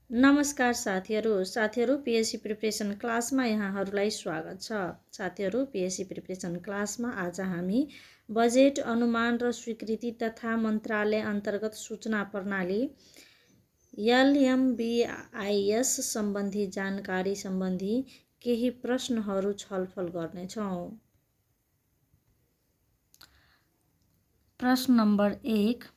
नमस्कार साथीहरू PSC preparation क्लासमा यहाँहरूलाई स्वागत छ। साथीहरू पिएससी प्रिपरेसन क्लासमा आज हामी बजेट अनुमान र स्वीकृति तथा मन्त्रालय अन्तर्गत सूचना प्रणाली LMBIS सम्बन्धी जानकारी सम्बन्धी केही प्रश्नहरू छलफल गर्नेछौँ। प्रश्न नम्बर 1,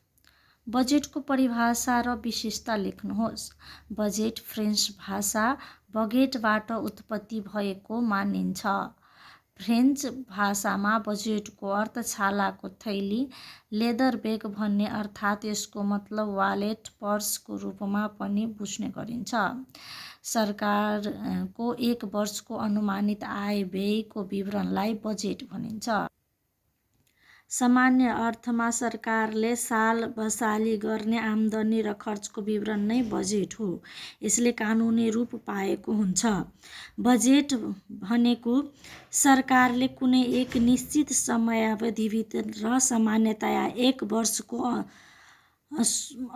बजेटको परिभाषा र विशेषता लेख्नुहोस्। बजेट फ्रेन्च भाषा बगेटबाट उत्पत्ति भएको मानिन्छ। फ्रेन्च भाषामा बजेटको अर्थ छालाको थैली, लेदर बेग भन्ने अर्थात् यसको मतलब वालेट, पर्सको रूपमा पनि बुझ्ने गरिन्छ। सरकारको एक वर्षको अनुमानित आय व्ययको विवरणलाई बजेट भनिन्छ। सामान्य अर्थमा सरकारले साल बसाली गर्ने आम्दानी र खर्चको विवरण नै बजेट हो। यसले कानुनी रूप पाएको हुन्छ। बजेट भनेको सरकारले कुनै एक निश्चित समयावधिभित्र सामान्यतया एक वर्षको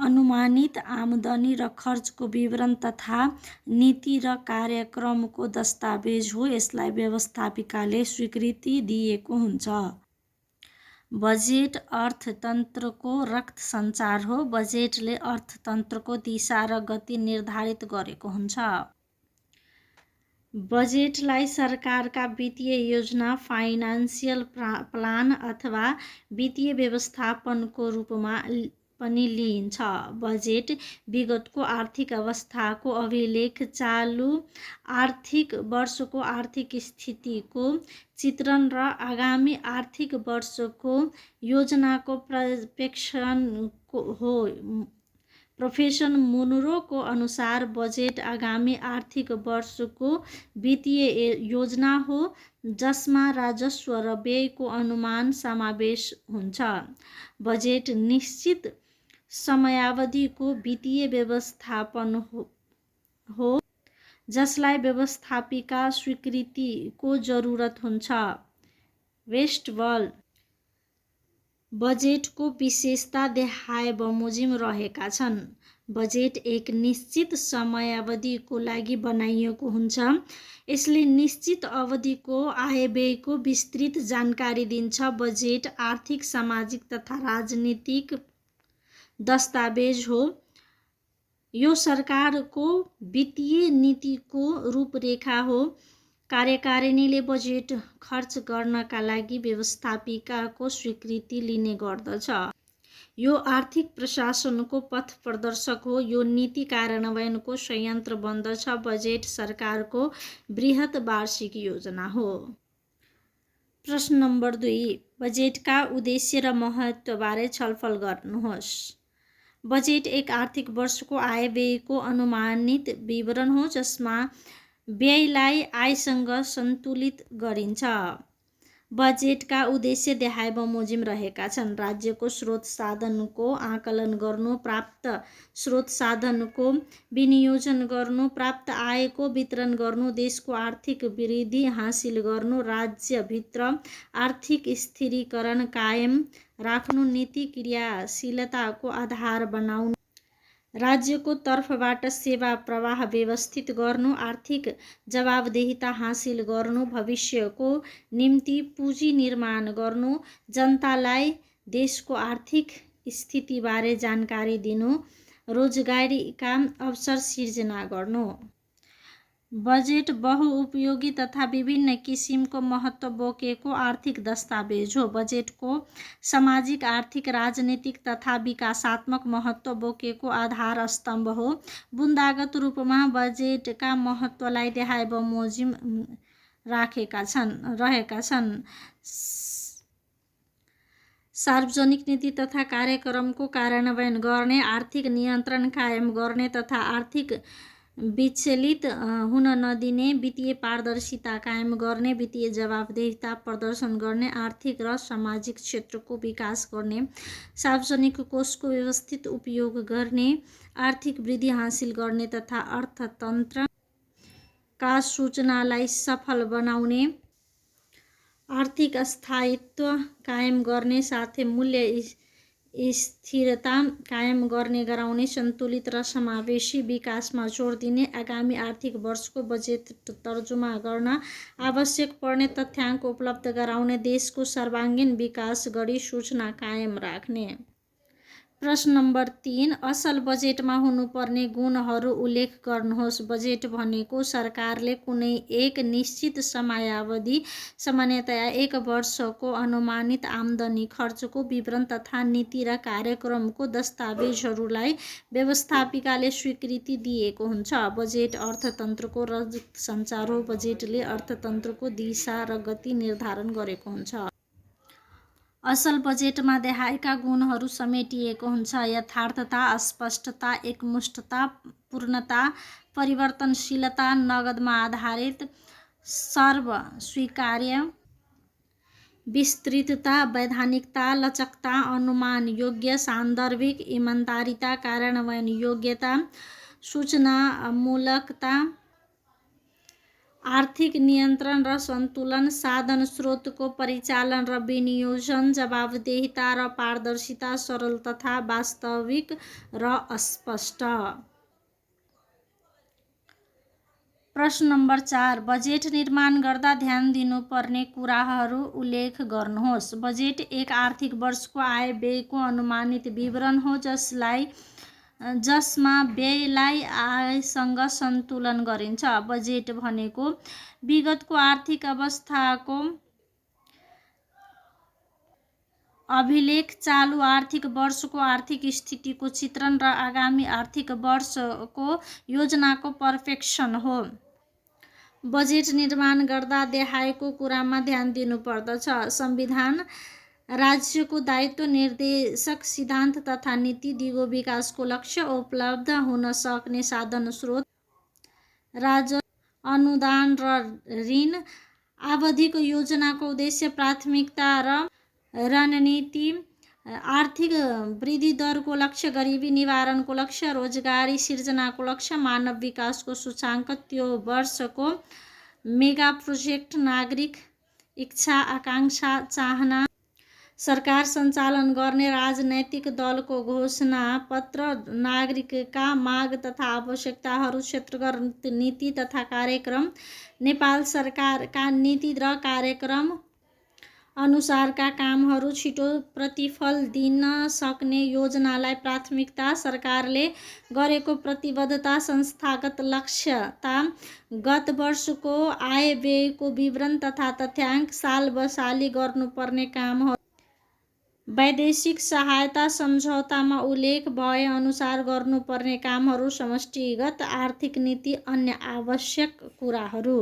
अनुमानित आम्दानी र खर्चको विवरण तथा नीति र कार्यक्रमको दस्तावेज हो। यसलाई व्यवस्थापिकाले स्वीकृति दिएको हुन्छ। बजेट अर्थतन्त्रको रक्त सञ्चार हो। बजेटले अर्थतन्त्रको दिशा र गति निर्धारित गरेको हुन्छ। बजेटलाई सरकारका वित्तीय योजना, फाइनान्सियल प्लान अथवा वित्तीय व्यवस्थापनको रूपमा पनि लिइन्छ। बजेट विगतको आर्थिक अवस्थाको अभिलेख, चालु आर्थिक वर्षको आर्थिक स्थितिको चित्रण र आगामी आर्थिक वर्षको योजनाको पर्यवेक्षण हो। प्रोफेसर मुनरोको अनुसार बजेट आगामी आर्थिक वर्षको वित्तीय योजना हो जसमा राजस्व र व्ययको अनुमान समावेश हुन्छ। बजेट निश्चित समयावधिको वित्तीय व्यवस्थापन हो जसलाई व्यवस्थापिका स्वीकृतिको जरुरत हुन्छ। वेस्टफल बजेटको विशेषता देखाएबमोजिम रहेका छन्। बजेट एक निश्चित समयावधिको लागि बनाइएको हुन्छ। यसले निश्चित अवधिको आय-व्ययको विस्तृत जानकारी दिन्छ। बजेट आर्थिक, सामाजिक तथा राजनीतिक दस्तावेज हो। यो सरकारको वित्तीय नीतिको रूपरेखा हो। कार्यकारिणीले बजेट खर्च गर्नका लागि व्यवस्थापिकाको स्वीकृति लिने गर्दछ। यो आर्थिक प्रशासनको पथ प्रदर्शक हो। यो नीति कार्यान्वयनको संयन्त्र बन्दछ। बजेट सरकारको बृहत वार्षिक योजना हो। प्रश्न नम्बर 2, बजेटका उद्देश्य र महत्त्वबारे छलफल गर्नुहोस्। बजेट एक आर्थिक वर्षको आय व्ययको अनुमानित विवरण हो जसमा व्ययलाई आयसँग सन्तुलित गरिन्छ। बजेटका उद्देश्य देखाएबमोजिम रहेका छन्। राज्यको स्रोत साधनको आकलन गर्नु, प्राप्त स्रोत साधनको विनियोजन गर्नु, प्राप्त आयको वितरण गर्नु, देशको आर्थिक वृद्धि हासिल गर्नु, राज्यभित्र आर्थिक स्थिरीकरण कायम राख्नु, नीति क्रियाशीलताको आधार बनाउनु, राज्यको तर्फबाट सेवा प्रवाह व्यवस्थित गर्नु, आर्थिक जवाबदेहिता हासिल गर्नु, भविष्यको निम्ति पुँजी निर्माण गर्नु, जनतालाई देशको आर्थिक स्थितिबारे जानकारी दिनु, रोजगारीका अवसर सिर्जना गर्नु। बजेट बहुउपयोगी तथा विभिन्न किसिमको महत्त्व बोकेको आर्थिक दस्तावेज हो। बजेटको सामाजिक, आर्थिक, राजनीतिक तथा विकासात्मक महत्त्व बोकेको आधार स्तम्भ हो। बुँदागत रूपमा बजेटका महत्त्वलाई देखाएबमोजिम रहेका छन्। सार्वजनिक नीति तथा कार्यक्रमको कार्यान्वयन गर्ने, आर्थिक नियन्त्रण कायम गर्ने तथा आर्थिक विचलित हुन नदिने, वित्तीय पारदर्शिता कायम गर्ने, वित्तीय जवाबदेहिता प्रदर्शन गर्ने, आर्थिक र सामाजिक क्षेत्रको विकास गर्ने, सार्वजनिक कोषको व्यवस्थित उपयोग गर्ने, आर्थिक वृद्धि हासिल गर्ने तथा अर्थतन्त्रका सूचनालाई सफल बनाउने, आर्थिक स्थायित्व कायम गर्ने साथै मूल्य स्थिरता कायम गर्ने, गराउने, सन्तुलित र समावेशी विकासमा जोड दिने, आगामी आर्थिक वर्षको बजेट तर्जुमा गर्न आवश्यक पर्ने तथ्याङ्क उपलब्ध गराउने, देशको सर्वाङ्गीण विकास गरी सूचना कायम राख्ने। प्रश्न नम्बर 3, असल बजेटमा हुनुपर्ने गुणहरू उल्लेख गर्नुहोस्। बजेट भनेको सरकारले कुनै एक निश्चित समयावधि, सामान्यतया 1 वर्षको अनुमानित आम्दानी खर्चको विवरण तथा नीति र कार्यक्रमको दस्तावेजहरूलाई व्यवस्थापिकाले स्वीकृति दिएको हुन्छ। बजेट अर्थतन्त्रको रगत सञ्चार हो। बजेटले अर्थतन्त्रको दिशा र गति निर्धारण गरेको हुन्छ। असल बजेटमा देखाएका गुणहरू समेटिएको हुन्छ: यथार्थता, स्पष्टता, एकमुष्टता, पूर्णता, परिवर्तनशीलता, नगदमा आधारित, सर्वस्वीकार्य, विस्तृतता, वैधानिकता, लचकता, अनुमान योग्य, सान्दर्भिक, इमानदारिता, कार्यान्वयन योग्यता, सूचनामूलकता, आर्थिक नियन्त्रण र सन्तुलन, साधन स्रोतको परिचालन र विनियोजन, जवाबदेहिता र पारदर्शिता, सरल तथा वास्तविक र स्पष्ट। प्रश्न नम्बर 4, बजेट निर्माण गर्दा ध्यान दिनुपर्ने कुराहरू उल्लेख गर्नुहोस्। बजेट एक आर्थिक वर्षको आय व्ययको अनुमानित विवरण हो जसमा व्ययलाई आयसँग सन्तुलन गरिन्छ। बजेट भनेको विगतको आर्थिक अवस्थाको अभिलेख, चालु आर्थिक वर्षको आर्थिक स्थितिको चित्रण र आगामी आर्थिक वर्षको योजनाको पर्फेक्सन हो। बजेट निर्माण गर्दा देखाएको कुरामा ध्यान दिनुपर्दछ: संविधान, राज्यको दायित्व, निर्देशक सिद्धान्त तथा नीति, दिगो विकासको लक्ष्य, उपलब्ध हुन सक्ने साधन स्रोत, राजस्व, अनुदान र ऋण, आवधिक योजनाको उद्देश्य, प्राथमिकता र रणनीति, आर्थिक वृद्धि दरको लक्ष्य, गरिबी निवारणको लक्ष्य, रोजगारी सिर्जनाको लक्ष्य, मानव विकासको सूचाङ्क, त्यो वर्षको मेगा प्रोजेक्ट, नागरिक इच्छा, आकाङ्क्षा, चाहना, सरकार सञ्चालन गर्ने राजनैतिक दलको घोषणा पत्र, नागरिकका माग तथा आवश्यकताहरू, क्षेत्रगत नीति तथा कार्यक्रम, नेपाल सरकारका नीति र कार्यक्रम अनुसारका कामहरू, छिटो प्रतिफल दिन सक्ने योजनालाई प्राथमिकता, सरकारले गरेको प्रतिबद्धता, संस्थागत लक्ष्यता, गत वर्षको आय व्ययको विवरण तथा तथ्याङ्क, सालबसाली गर्नुपर्ने कामहरू, वैदेशिक सहायता, सम्झौतामा उल्लेख भए अनुसार गर्नुपर्ने कामहरू, समष्टिगत आर्थिक नीति, अन्य आवश्यक कुराहरू।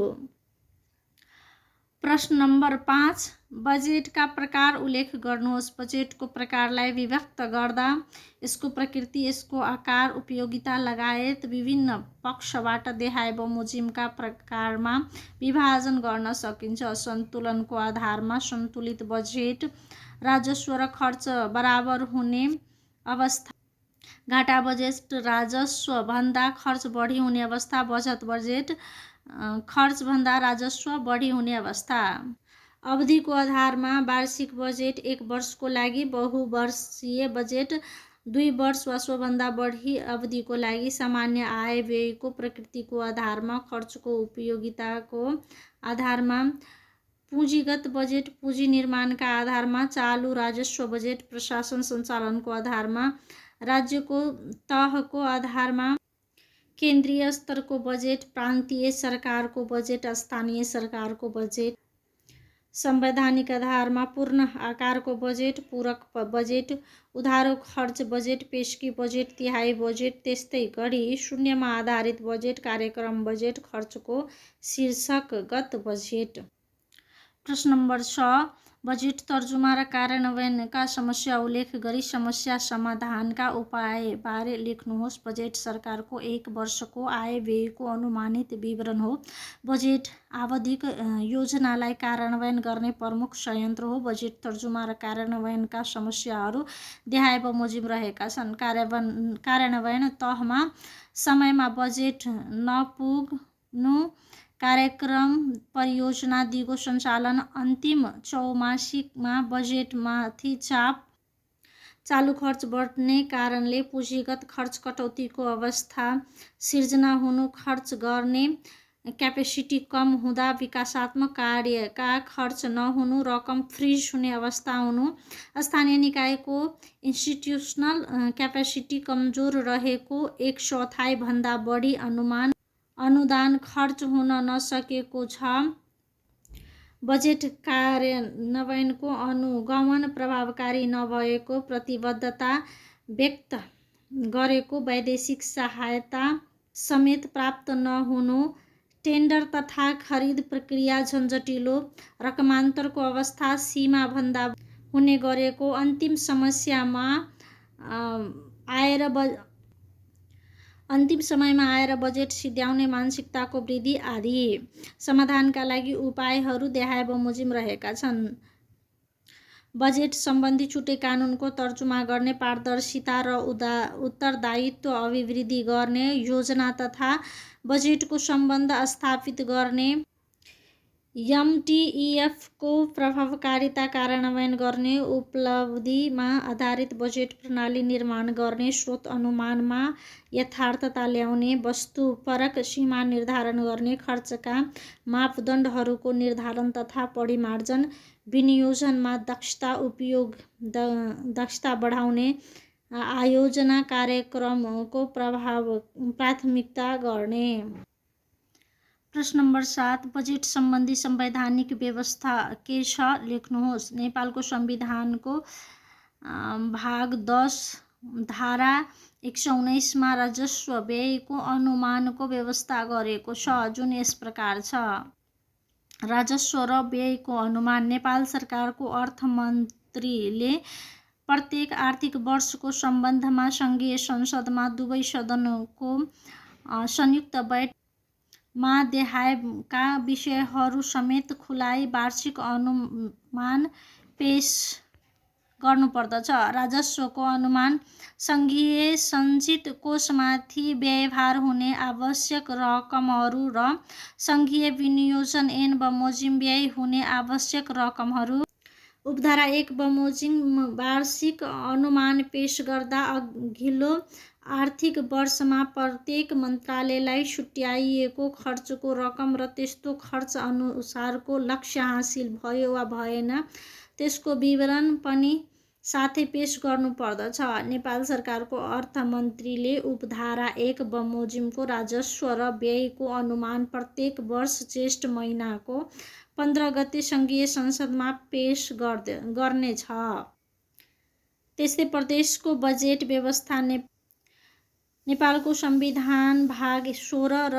प्रश्न नम्बर 5, बजेटका प्रकार उल्लेख गर्नुहोस्। बजेटको प्रकारलाई विभक्त गर्दा यसको प्रकृति, यसको आकार, उपयोगिता लगायत विभिन्न पक्षबाट देखाए बमोजिमका प्रकारमा विभाजन गर्न सकिन्छ। सन्तुलनको आधारमा सन्तुलित बजेट, राजस्व र खर्च बराबर हुने अवस्था, घाटा बजेट, राजस्वभन्दा खर्च बढी हुने अवस्था, बचत बजेट, खर्चभन्दा राजस्व बढी हुने अवस्था। अवधिको आधारमा वार्षिक बजेट, 1 वर्षको लागि, बहुवर्षीय बजेट, 2 वर्ष वा सोभन्दा बढी अवधिको लागि, सामान्य आय व्ययको प्रकृतिको आधारमा, खर्चको उपयोगिताको आधारमा, पुँजीगत बजेट, पुँजी निर्माणका आधारमा, चालु राजस्व बजेट, प्रशासन सञ्चालनको आधारमा, राज्यको तहको आधारमा, केन्द्रीय स्तरको बजेट, प्रान्तीय सरकारको बजेट, स्थानीय सरकारको बजेट, संवैधानिक आधारमा, पूर्ण आकारको बजेट, पूरक बजेट, उधारो खर्च बजेट, पेशकी बजेट, तिहाई बजेट, त्यस्तै गरी शून्यमा आधारित बजेट, कार्यक्रम बजेट, खर्चको शीर्षकगत बजेट। प्रश्न नम्बर 6, बजेट तर्जुमा र कार्यान्वयनका समस्या उल्लेख गरी समस्या समाधानका उपायबारे लेख्नुहोस्। बजेट सरकारको 1 वर्षको आय व्ययको अनुमानित विवरण हो। बजेट आवधिक योजनालाई कार्यान्वयन गर्ने प्रमुख संयन्त्र हो। बजेट तर्जुमा र कार्यान्वयनका समस्याहरू देखाए बमोजिम रहेका छन्। कार्यान्वयन तहमा समयमा बजेट नपुग्नु, कार्यक्रम परियोजना दिगो सञ्चालन, अन्तिम चौमासिकमा बजेटमाथि चाप, चालू खर्च बढ्ने कारणले पुँजीगत खर्च कटौतीको अवस्था सिर्जना हुनु, खर्च गर्ने क्यापेसिटी कम हुँदा विकासात्मक कार्यका खर्च नहुनु, रकम फ्रिज हुने अवस्था हुनु, स्थानीय निकायको इन्स्टिट्युसनल क्यापेसिटी कमजोर रहेको, 1/4 भन्दा बढी अनुदान खर्च हुन नसकेको छ, बजेट कार्यान्वयनको अनुगमन प्रभावकारी नभएको, प्रतिबद्धता व्यक्त गरेको वैदेशिक सहायता समेत प्राप्त नहुनु, टेन्डर तथा खरिद प्रक्रिया झन्झटिलो, रकमान्तरको अवस्था सीमाभन्दा हुने गरेको, अन्तिम समयमा आएर बजेट सिध्याउने मानसिकताको वृद्धि आदि। समाधानका लागि उपायहरू देहायबमोजिम रहेका छन्। बजेट सम्बन्धी छुट्टै कानुनको तर्जुमा गर्ने, पारदर्शिता र उत्तरदायित्व अभिवृद्धि गर्ने, योजना तथा बजेटको सम्बन्ध स्थापित गर्ने, एमटिइएफको प्रभावकारिता कार्यान्वयन गर्ने, उपलब्धिमा आधारित बजेट प्रणाली निर्माण गर्ने, स्रोत अनुमानमा यथार्थता ल्याउने, वस्तुपरक सीमा निर्धारण गर्ने, खर्चका मापदण्डहरूको निर्धारण तथा परिमार्जन, विनियोजनमा दक्षता बढाउने, आयोजना कार्यक्रमको प्राथमिकता गर्ने। प्रश्न नम्बर 7, बजेट सम्बन्धी संवैधानिक व्यवस्था के छ लेख्नुहोस्। नेपालको संविधानको भाग 10 धारा 119 मा राजस्व व्ययको अनुमानको व्यवस्था गरेको छ, जुन यस प्रकार छ। राजस्व र व्ययको अनुमान नेपाल सरकारको अर्थमन्त्रीले प्रत्येक आर्थिक वर्षको सम्बन्धमा सङ्घीय संसदमा दुवै सदनको संयुक्त बैठकमा देहायका विषयहरू समेत खुलाई वार्षिक अनुमान पेश गर्नुपर्दछ। राजस्वको अनुमान सङ्घीय सञ्चित कोषमाथि व्ययभार हुने आवश्यक रकमहरू र सङ्घीय विनियोजन ऐन बमोजिम व्यय हुने आवश्यक रकमहरू। उपधारा 1 बमोजिम वार्षिक अनुमान पेश गर्दा अघिल्लो आर्थिक वर्षमा प्रत्येक मन्त्रालयलाई छुट्याइएको खर्चको रकम र त्यस्तो खर्च अनुसारको लक्ष्य हासिल भयो वा भएन त्यसको विवरण पनि साथै पेश गर्नुपर्दछ। नेपाल सरकारको अर्थमन्त्रीले उपधारा 1 बमोजिमको राजस्व र व्ययको अनुमान प्रत्येक वर्ष जेष्ठ महिनाको 15 गते सङ्घीय संसदमा पेश गर्नेछ। त्यस्तै प्रदेशको बजेट व्यवस्था नेपालको संविधान भाग 16 र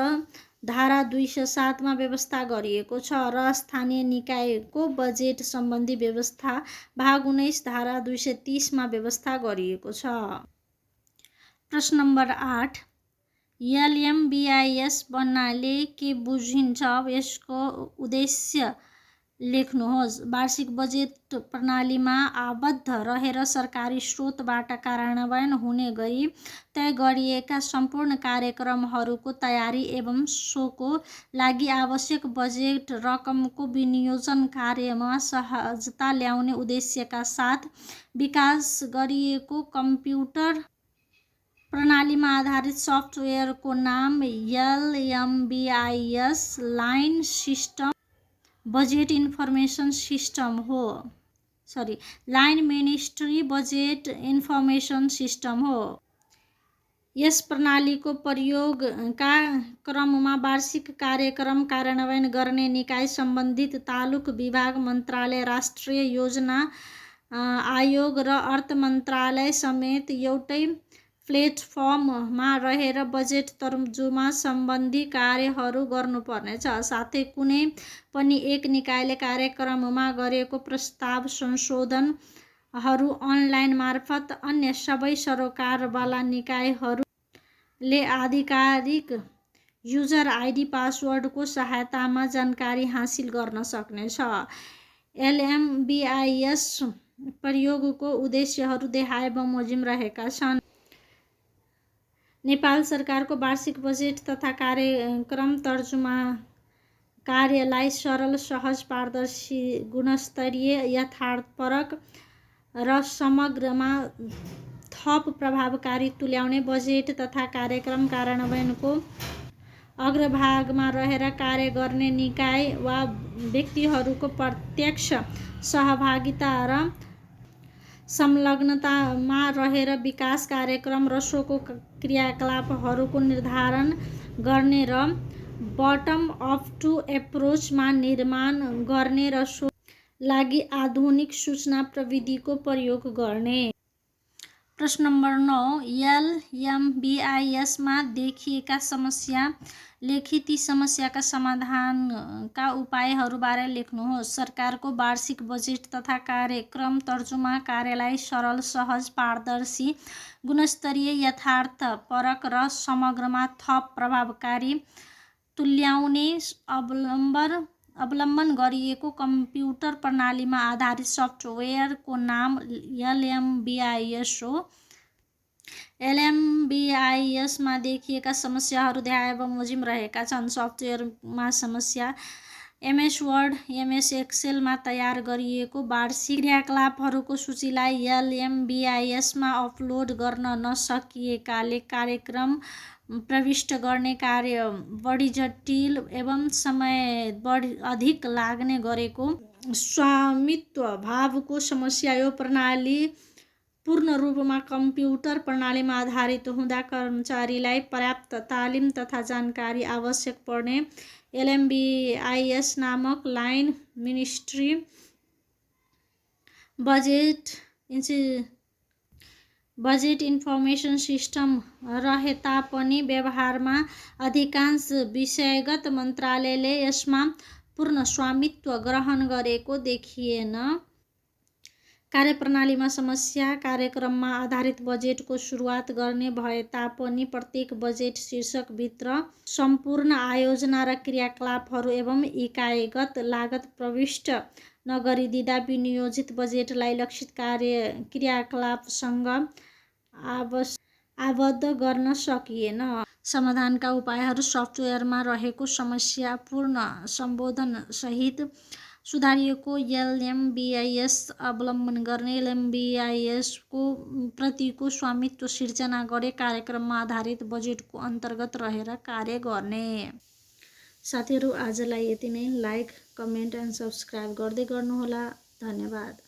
धारा 207 मा व्यवस्था गरिएको छ र स्थानीय निकायको बजेट सम्बन्धी व्यवस्था भाग 19 धारा 230 मा व्यवस्था गरिएको छ। प्रश्न नम्बर 8, एलएमबिआइएस भन्नाले के बुझिन्छ, यसको उद्देश्य लेख्नुहोस्। वार्षिक बजेट प्रणालीमा आबद्ध रहेर सरकारी स्रोतबाट कार्यान्वयन हुने गरी तय गरिएका सम्पूर्ण कार्यक्रमहरूको तयारी एवं सोको लागि आवश्यक बजेट रकमको विनियोजन कार्यमा सहजता ल्याउने उद्देश्यका साथ विकास गरिएको कम्प्युटर प्रणालीमा आधारित सफ्टवेयरको नाम LMBIS line system budget information system हो। Line ministry budget information system हो। यस प्रणालीको प्रयोगका क्रममा वार्षिक कार्यक्रम कार्यान्वयन गर्ने निकाय, सम्बन्धित तालुक विभाग, मन्त्रालय, राष्ट्रिय योजना आयोग र अर्थ मन्त्रालय समेत एउटै प्लेटफर्ममा रहेर बजेट तर्जुमा सम्बन्धी कार्यहरू गर्नुपर्नेछ। साथै कुनै पनि एक निकायले कार्यक्रममा गरेको प्रस्ताव संशोधनहरू अनलाइन मार्फत अन्य सबै सरोकारवाला निकायहरूले आधिकारिक युजर आइडी पासवर्डको सहायतामा जानकारी हासिल गर्न सक्नेछ। एलएमबिआइएस प्रयोगको उद्देश्यहरू देहायबमोजिम रहेका छन्। नेपाल सरकारको वार्षिक बजेट तथा कार्यक्रम तर्जुमा कार्यलाई सरल, सहज, पारदर्शी, गुणस्तरीय, यथार्थपरक र समग्रमा थप प्रभावकारी तुल्याउने बजेट तथा कार्यक्रम कार्यान्वयनको अग्रभागमा रहेर कार्य गर्ने निकाय वा व्यक्तिहरूको प्रत्यक्ष सहभागिता र संलग्नतामा रहेर विकास कार्यक्रम र सोको क्रियाकलापहरूको निर्धारण गर्ने र बटम अप टु एप्रोचमा निर्माण गर्ने र सो लागि आधुनिक सूचना प्रविधिको प्रयोग गर्ने। प्रश्न नम्बर 9, एलएमबिआइएसमा देखिएका समस्या लेखी ती समस्याका समाधानका उपायहरूबारे लेख्नुहोस्। सरकारको वार्षिक बजेट तथा कार्यक्रम तर्जुमा कार्यलाई सरल, सहज, पारदर्शी, गुणस्तरीय, यथार्थपरक र समग्रमा थप प्रभावकारी तुल्याउने अवलम्बन गरिएको कम्प्युटर प्रणालीमा आधारित सफ्टवेयरको नाम एलएमबिआइएस हो। एलएमबिआइएसमा देखिएका समस्याहरू देखाए बमोजिम रहेका छन्। सफ्टवेयरमा समस्या एमएस वर्ड, एमएस एक्सेलमा तयार गरिएको वार्षिक क्रियाकलापहरूको सूचीलाई एलएमबिआइएसमा अपलोड गर्न नसकिएकाले कार्यक्रम प्रविष्ट गर्ने कार्य बढी जटिल एवं समय अधिक लाग्ने गरेको। स्वामित्व भावको समस्या यो प्रणाली पूर्ण रूपमा कम्प्युटर प्रणालीमा आधारित हुँदा कर्मचारीलाई पर्याप्त तालिम तथा जानकारी आवश्यक पर्ने। एलएमबिआइएस नामक line ministry budget information system रहे तापनि व्यवहारमा अधिकांश विषयगत मन्त्रालयले यसमा पूर्ण स्वामित्व ग्रहण गरेको देखिएन। कार्यप्रणालीमा समस्या कार्यक्रममा आधारित बजेटको सुरुवात गर्ने भए तापनि प्रत्येक बजेट शीर्षकभित्र सम्पूर्ण आयोजना र क्रियाकलापहरू एवं इकाइगत लागत प्रविष्ट नगरिदिँदा विनियोजित बजेटलाई लक्षित क्रियाकलापसँग आबद्ध गर्न सकिएन। समाधानका उपायहरू सफ्टवेयरमा रहेको समस्यापूर्ण सम्बोधन सहित सुधारिएको एलएमबिआइएस अवलम्बन गर्ने, एलएमबिआइएसको प्रतिको स्वामित्व सिर्जना गरे, कार्यक्रममा आधारित बजेटको अन्तर्गत रहेर कार्य गर्ने। साथीहरू, आजलाई यति नै। लाइक, कमेन्ट एन्ड सब्सक्राइब गर्दै गर्नुहोला। धन्यवाद।